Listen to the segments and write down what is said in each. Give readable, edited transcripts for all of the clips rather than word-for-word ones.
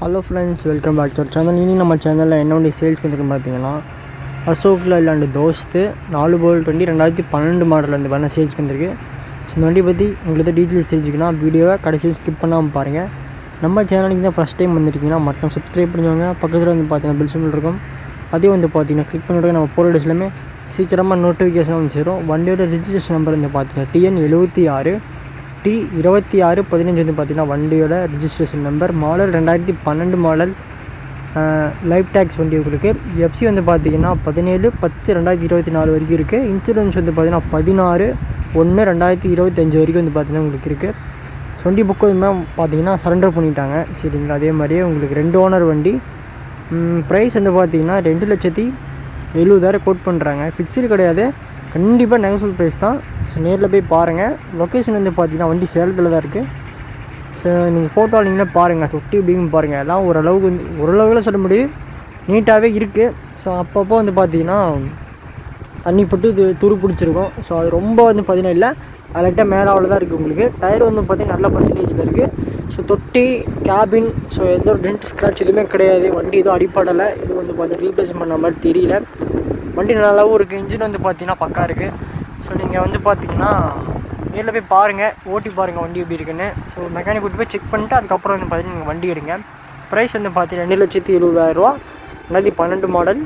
Hello friends, welcome back to our channel. இனி நம்ம சேனலில் என்ன வண்டி சேல்ஸ் பண்ணிருக்கு பார்த்தீங்கன்னா, அசோக் லைலாண்ட் தோஸ்து 4 போல்ட் வண்டி 2012 மாடல் வந்து பண்ண சேல்ஸ் பண்ணிருக்கு. ஸோ இந்த வண்டி பற்றி உங்களுக்கு டீட்டெயில்ஸ் தெரிஞ்சுக்கணும், வீடியோவை கடைசி ஸ்கிப் பண்ணாமல் பாருங்கள். நம்ம சேனலுக்கு தான் ஃபஸ்ட் டைம் வந்துருக்கீங்கன்னா மட்டும் சப்ஸ்கிரைப் பண்ணுவாங்க. பக்கத்தில் வந்து பார்த்தீங்கன்னா பில் சிம்பிள் இருக்கும், அதையும் வந்து பார்த்தீங்கன்னா கிளிக் பண்ணிவிட்டு நம்ம போகிற டேஸ் எல்லாமே சீக்கிரமாக நோட்டிஃபிகேஷன் வந்து சேரும். வண்டியோட ரிஜிஸ்ட்ரேஷன் நம்பர் வந்து பார்த்தீங்கன்னா TN76 T2615 வந்து பார்த்தீங்கன்னா வண்டியோட registration number. Model 2012 model, life tax வண்டி உங்களுக்கு. எஃப்சி வந்து பார்த்தீங்கன்னா 17/10/2024 வரைக்கும் இருக்குது. இன்சூரன்ஸ் வந்து பார்த்தீங்கன்னா 16/1/2025 வரைக்கும் வந்து பார்த்தீங்கன்னா உங்களுக்கு இருக்குது. ஸோ வண்டி புக் வந்து பார்த்தீங்கன்னா சரண்டர் பண்ணிட்டாங்க, சரிங்களா. அதே மாதிரியே உங்களுக்கு 2 ஓனர் வண்டி. ப்ரைஸ் வந்து பார்த்தீங்கன்னா 2,70,000 கோட் பண்ணுறாங்க. ஃபிக்ஸ்டு கிடையாது, கண்டிப்பாக நெகோசியபிள் ப்ரைஸ் தான். ஸோ நேரில் போய் பாருங்கள். லொக்கேஷன் வந்து பார்த்தீங்கன்னா வண்டி சேலத்தில் தான் இருக்குது. ஸோ நீங்கள் ஃபோட்டோ நீங்களே பாருங்கள், தொட்டி இப்படின்னு பாருங்கள். எல்லாம் ஓரளவுக்கு வந்து ஓரளவுக்குலாம் சொல்ல முடியும், நீட்டாகவே இருக்குது. ஸோ அப்பப்போ வந்து பார்த்தீங்கன்னா தண்ணி போட்டு இது துரு பிடிச்சிருக்கும். ஸோ அது ரொம்ப வந்து பார்த்தீங்கன்னா இல்லை, லைட்டாக மேலாவில் தான் இருக்குது உங்களுக்கு. டயர் வந்து பார்த்தீங்கன்னா நல்ல பர்சன்டேஜில் இருக்குது. ஸோ தொட்டி, கேபின், ஸோ எந்த ஒரு டென்ட் ஸ்க்ராட்ச் எதுவுமே கிடையாது. வண்டி எதுவும் அடிப்படலை, இது வந்து பார்த்தீங்கன்னா ரீப்ளேஸ் பண்ண மாதிரி தெரியல. வண்டி நல்லாவும் இருக்குது. இன்ஜின் வந்து பார்த்தீங்கன்னா பக்கா இருக்குது. ஸோ நீங்கள் வந்து பார்த்தீங்கன்னா நேரில் போய் பாருங்கள், ஓட்டி பாருங்கள் வண்டி எப்படி இருக்குன்னு. ஸோ மெக்கானிக் கூட்டி போய் செக் பண்ணிட்டு அதுக்கப்புறம் வந்து பார்த்தீங்கன்னா நீங்கள் வண்டி எடுங்க. ப்ரைஸ் வந்து பார்த்தீங்கன்னா 2,70,000 2012 மாடல்,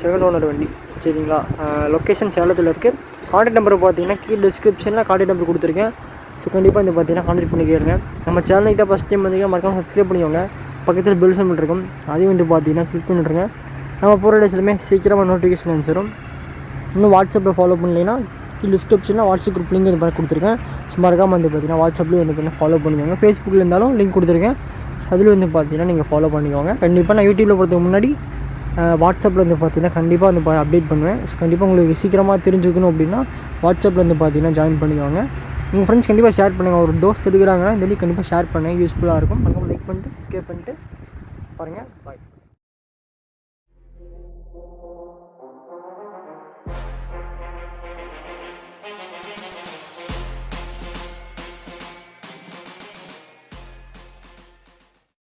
7 ஓனர் வண்டி, சரிங்களா. லொக்கேஷன் சேலத்தில் இருக்குது. கான்டாக்ட் நம்பர் பார்த்தீங்கன்னா கீழே டிஸ்கிரிப்ஷனில் கான்டாக்ட் நம்பர் கொடுத்துருக்கேன். ஸோ கண்டிப்பாக வந்து பார்த்தீங்கன்னா கான்டாக்ட் பண்ணி கேளுங்க. நம்ம சேனலுக்கு தான் ஃபஸ்ட் டைம் வந்தீங்கன்னா மறக்காம சப்ஸ்கிரைப் பண்ணிக்கோங்க. பக்கத்தில் பெல் சிம்பிள் இருக்கும், அதையும் வந்து பார்த்தீங்கன்னா கிளிக் பண்ணிட்டுருங்க. நம்ம போகிற டேஸ்லுமே சீக்கிரமாக நோட்டிஃபிகேஷன் அனுப்பிச்சிடும். இன்னும் வாட்ஸ்அப்பில் ஃபாலோ பண்ணலைன்னா டிஸ்கிரிப்ஷனில் வாட்ஸ்அப் குரூப் லிங்க் வந்து பார்த்து கொடுத்துருக்கேன். ஸோ மறக்காமல் வந்து பார்த்தீங்கன்னா வாட்ஸ்அப்லேயும் வந்து பார்த்தீங்கன்னா ஃபாலோ பண்ணிக்கோங்க. ஃபேஸ்புக்கில் இருந்தாலும் லிங்க் கொடுத்துருக்கேன், அதுலேயும் வந்து பார்த்தீங்கன்னா நீங்கள் ஃபாலோ பண்ணிக்கோங்க. கண்டிப்பாக நான் யூடியூப்பில் போகிறதுக்கு முன்னாடி வாட்ஸ்அப்பில் வந்து பார்த்தீங்கன்னா கண்டிப்பாக வந்து அப்டேட் பண்ணுவேன். ஸோ கண்டிப்பாக உங்களுக்கு சீக்கிரமாக தெரிஞ்சுக்கணும் அப்படின்னா வாட்ஸ்அப்பில் வந்து பார்த்தீங்கன்னா ஜாயின் பண்ணிக்கோங்க. உங்கள் ஃப்ரெண்ட்ஸ் கண்டிப்பாக ஷேர் பண்ணுங்கள். ஒரு தோஸ்த் எடுக்கிறாங்கன்னா இந்த கண்டிப்பாக ஷேர் பண்ணுங்கள், யூஸ்ஃபுல்லாக இருக்கும். மறக்காமல் லைக் பண்ணிட்டு சப்ஸ்கிரைப் பண்ணிட்டு பாருங்கள். பாய்.